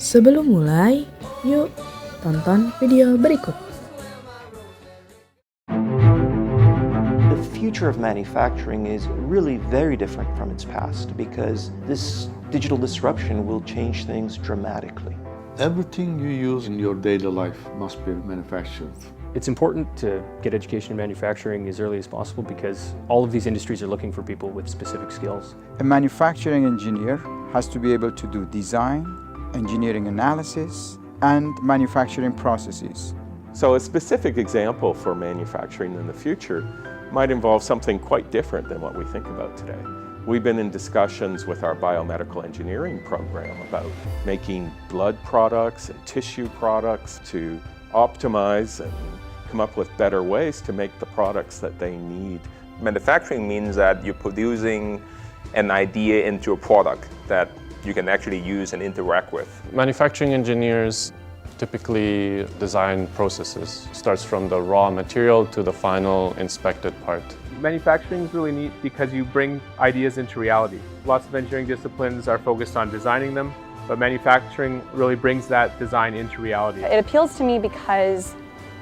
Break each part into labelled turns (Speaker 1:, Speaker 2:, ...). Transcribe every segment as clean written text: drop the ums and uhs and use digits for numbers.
Speaker 1: Sebelum mulai, yuk tonton video berikut.
Speaker 2: The future of manufacturing is really very different from its past because this digital disruption will change things dramatically.
Speaker 3: Everything you use in your daily life must be manufactured.
Speaker 4: It's important to get education in manufacturing as early as possible because all of these industries are looking for people with specific skills.
Speaker 5: A manufacturing engineer has to be able to do design, engineering analysis, and manufacturing processes.
Speaker 6: So a specific example for manufacturing in the future might involve something quite different than what we think about today. We've been in discussions with our biomedical engineering program about making blood products and tissue products to optimize and come up with better ways to make the products that they need.
Speaker 7: Manufacturing means that you're producing an idea into a product that you can actually use and interact with.
Speaker 8: Manufacturing engineers typically design processes. Starts from the raw material to the final inspected part.
Speaker 9: Manufacturing is really neat because you bring ideas into reality. Lots of engineering disciplines are focused on designing them, but manufacturing really brings that design into reality.
Speaker 10: It appeals to me because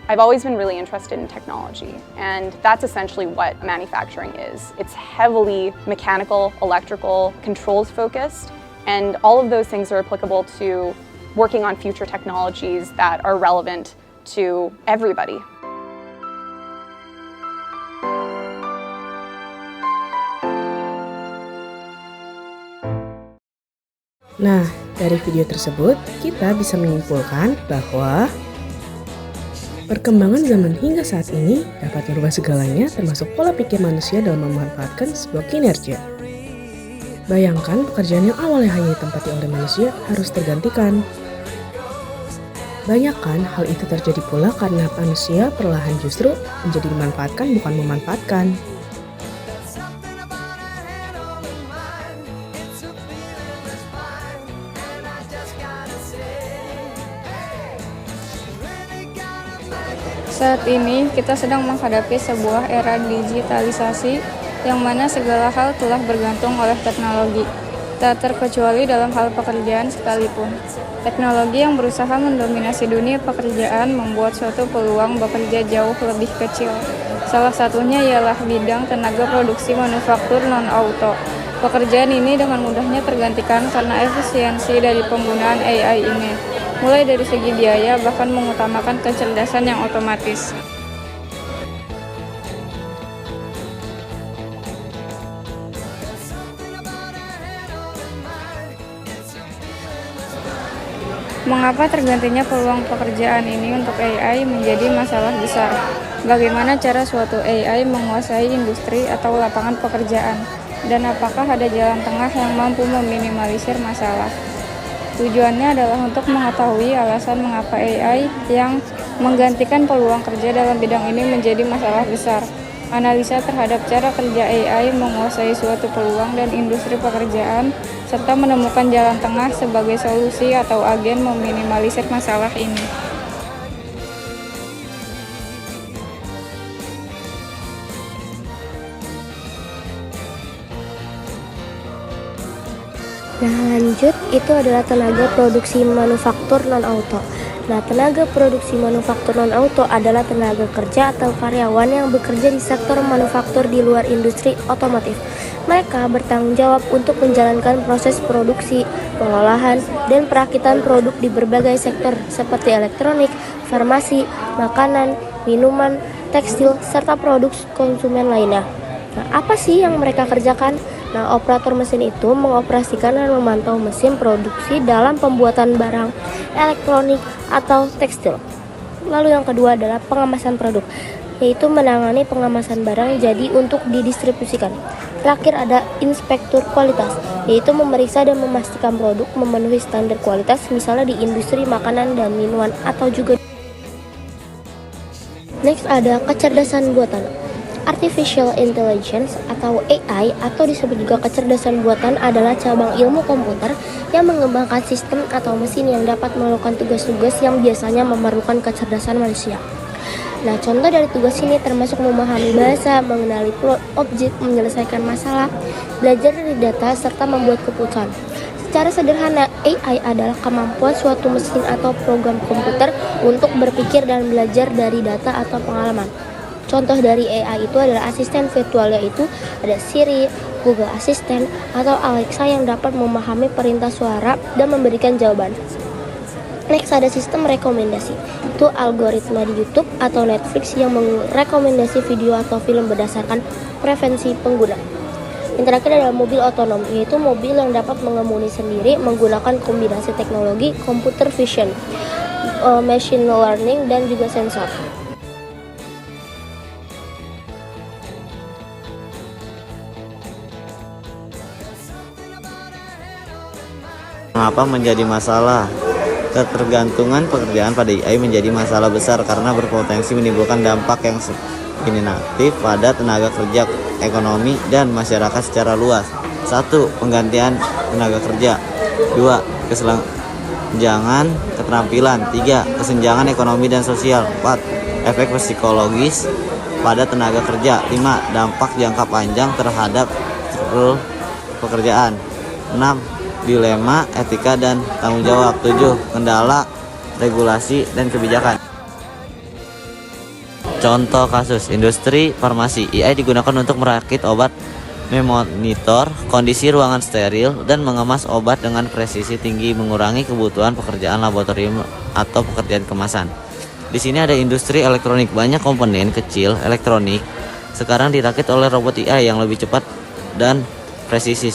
Speaker 10: I've always been really interested in technology, and that's essentially what manufacturing is. It's heavily mechanical, electrical, controls focused, and all of those things are applicable to working on future technologies that are relevant to everybody.
Speaker 1: Nah, dari video tersebut kita bisa menyimpulkan bahwa perkembangan zaman hingga saat ini dapat merubah segalanya, termasuk pola pikir manusia dalam memanfaatkan sebuah kinerja. Bayangkan pekerjaan yang awalnya hanya ditempati oleh manusia harus tergantikan. Banyak kan hal itu terjadi pula karena manusia perlahan justru menjadi dimanfaatkan bukan memanfaatkan.
Speaker 11: Saat ini kita sedang menghadapi sebuah era digitalisasi yang mana segala hal telah bergantung oleh teknologi, tak terkecuali dalam hal pekerjaan sekalipun. Teknologi yang berusaha mendominasi dunia pekerjaan membuat suatu peluang bekerja jauh lebih kecil. Salah satunya ialah bidang tenaga produksi manufaktur non-auto. Pekerjaan ini dengan mudahnya tergantikan karena efisiensi dari penggunaan AI ini, mulai dari segi biaya bahkan mengutamakan kecerdasan yang otomatis. Mengapa tergantinya peluang pekerjaan ini untuk AI menjadi masalah besar? Bagaimana cara suatu AI menguasai industri atau lapangan pekerjaan? Dan apakah ada jalan tengah yang mampu meminimalisir masalah? Tujuannya adalah untuk mengetahui alasan mengapa AI yang menggantikan peluang kerja dalam bidang ini menjadi masalah besar. Analisa terhadap cara kerja AI menguasai suatu peluang dan industri pekerjaan, serta menemukan jalan tengah sebagai solusi atau agen meminimalisir masalah ini.
Speaker 12: Nah, lanjut, itu adalah tenaga produksi manufaktur non-auto. Nah, tenaga produksi manufaktur non-auto adalah tenaga kerja atau karyawan yang bekerja di sektor manufaktur di luar industri otomotif. Mereka bertanggung jawab untuk menjalankan proses produksi, pengolahan, dan perakitan produk di berbagai sektor seperti elektronik, farmasi, makanan, minuman, tekstil, serta produk konsumen lainnya. Nah, apa sih yang mereka kerjakan? Nah, operator mesin itu mengoperasikan dan memantau mesin produksi dalam pembuatan barang elektronik atau tekstil. Lalu yang kedua adalah pengemasan produk, yaitu menangani pengemasan barang jadi untuk didistribusikan. Terakhir ada inspektur kualitas, yaitu memeriksa dan memastikan produk memenuhi standar kualitas, misalnya di industri makanan dan minuman atau juga. Next ada kecerdasan buatan. Artificial Intelligence atau AI atau disebut juga kecerdasan buatan adalah cabang ilmu komputer yang mengembangkan sistem atau mesin yang dapat melakukan tugas-tugas yang biasanya memerlukan kecerdasan manusia. Nah, contoh dari tugas ini termasuk memahami bahasa, mengenali objek, menyelesaikan masalah, belajar dari data, serta membuat keputusan. Secara sederhana, AI adalah kemampuan suatu mesin atau program komputer untuk berpikir dan belajar dari data atau pengalaman. Contoh dari AI itu adalah asisten virtual, yaitu ada Siri, Google Assistant, atau Alexa yang dapat memahami perintah suara dan memberikan jawaban. Next, ada sistem rekomendasi. Itu algoritma di YouTube atau Netflix yang merekomendasi video atau film berdasarkan preferensi pengguna. Yang terakhir adalah mobil otonom, yaitu mobil yang dapat mengemudi sendiri menggunakan kombinasi teknologi computer vision, machine learning, dan juga sensor.
Speaker 13: Mengapa menjadi masalah? Ketergantungan pekerjaan pada AI menjadi masalah besar karena berpotensi menimbulkan dampak yang negatif pada tenaga kerja, ekonomi, dan masyarakat secara luas. 1. Penggantian tenaga kerja. 2. Kesenjangan keterampilan. 3. Kesenjangan ekonomi dan sosial. 4. Efek psikologis pada tenaga kerja. 5. Dampak jangka panjang terhadap pekerjaan. 6. Dilema etika dan tanggung jawab. 7. Kendala regulasi dan kebijakan. Contoh kasus, industri farmasi. AI digunakan untuk merakit obat, memonitor kondisi ruangan steril, dan mengemas obat dengan presisi tinggi, mengurangi kebutuhan pekerjaan laboratorium atau pekerjaan kemasan. Di sini ada industri elektronik. Banyak komponen kecil elektronik sekarang dirakit oleh robot AI yang lebih cepat dan presisi.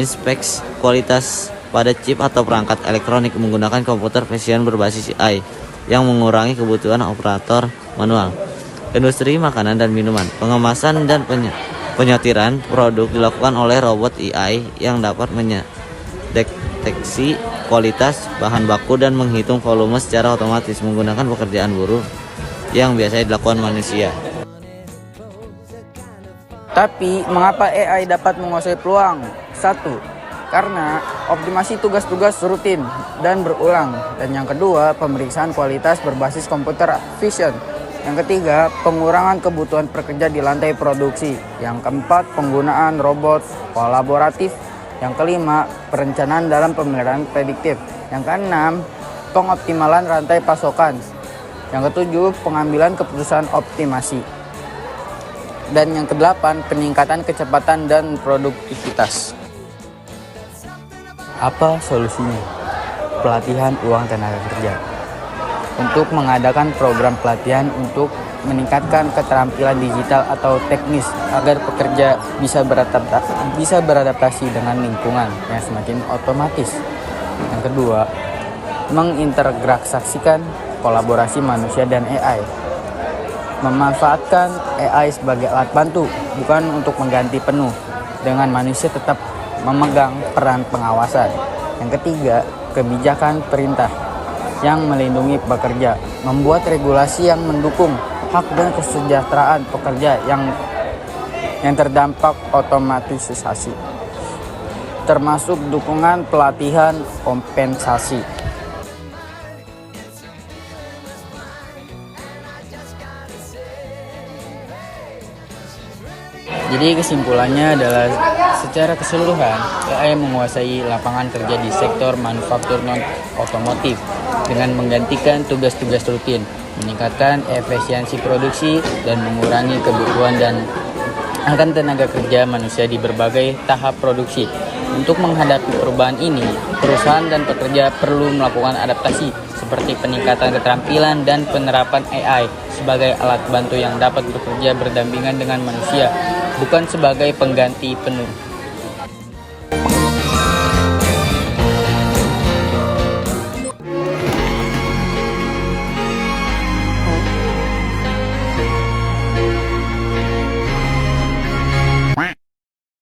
Speaker 13: Inspeksi kualitas pada chip atau perangkat elektronik menggunakan komputer vision berbasis AI yang mengurangi kebutuhan operator manual. Industri makanan dan minuman, pengemasan dan penyortiran produk dilakukan oleh robot AI yang dapat mendeteksi kualitas bahan baku dan menghitung volume secara otomatis menggunakan pekerjaan buruh yang biasanya dilakukan manusia.
Speaker 14: Tapi, mengapa AI dapat menguasai peluang? 1. Karena optimasi tugas-tugas rutin dan berulang. Dan yang kedua, pemeriksaan kualitas berbasis computer vision. Yang ketiga, pengurangan kebutuhan pekerja di lantai produksi. Yang keempat, penggunaan robot kolaboratif. Yang kelima, perencanaan dalam pemeliharaan prediktif. Yang keenam, pengoptimalan rantai pasokan. Yang ketujuh, pengambilan keputusan optimasi. Dan yang kedelapan, peningkatan kecepatan dan produktivitas. Apa solusinya? Pelatihan uang tenaga kerja. Untuk mengadakan program pelatihan untuk meningkatkan keterampilan digital atau teknis agar pekerja bisa beradaptasi dengan lingkungan yang semakin otomatis. Yang kedua, mengintegrasikan kolaborasi manusia dan AI. Memanfaatkan AI sebagai alat bantu, bukan untuk mengganti penuh, dengan manusia tetap memegang peran pengawasan. Yang ketiga, kebijakan perintah yang melindungi pekerja, membuat regulasi yang mendukung hak dan kesejahteraan pekerja yang terdampak otomatisasi, termasuk dukungan pelatihan kompensasi. Jadi kesimpulannya adalah secara keseluruhan AI menguasai lapangan kerja di sektor manufaktur non-otomotif dengan menggantikan tugas-tugas rutin, meningkatkan efisiensi produksi, dan mengurangi kebutuhan dan akan tenaga kerja manusia di berbagai tahap produksi. Untuk menghadapi perubahan ini, perusahaan dan pekerja perlu melakukan adaptasi seperti peningkatan keterampilan dan penerapan AI sebagai alat bantu yang dapat bekerja berdampingan dengan manusia, bukan sebagai pengganti penuh.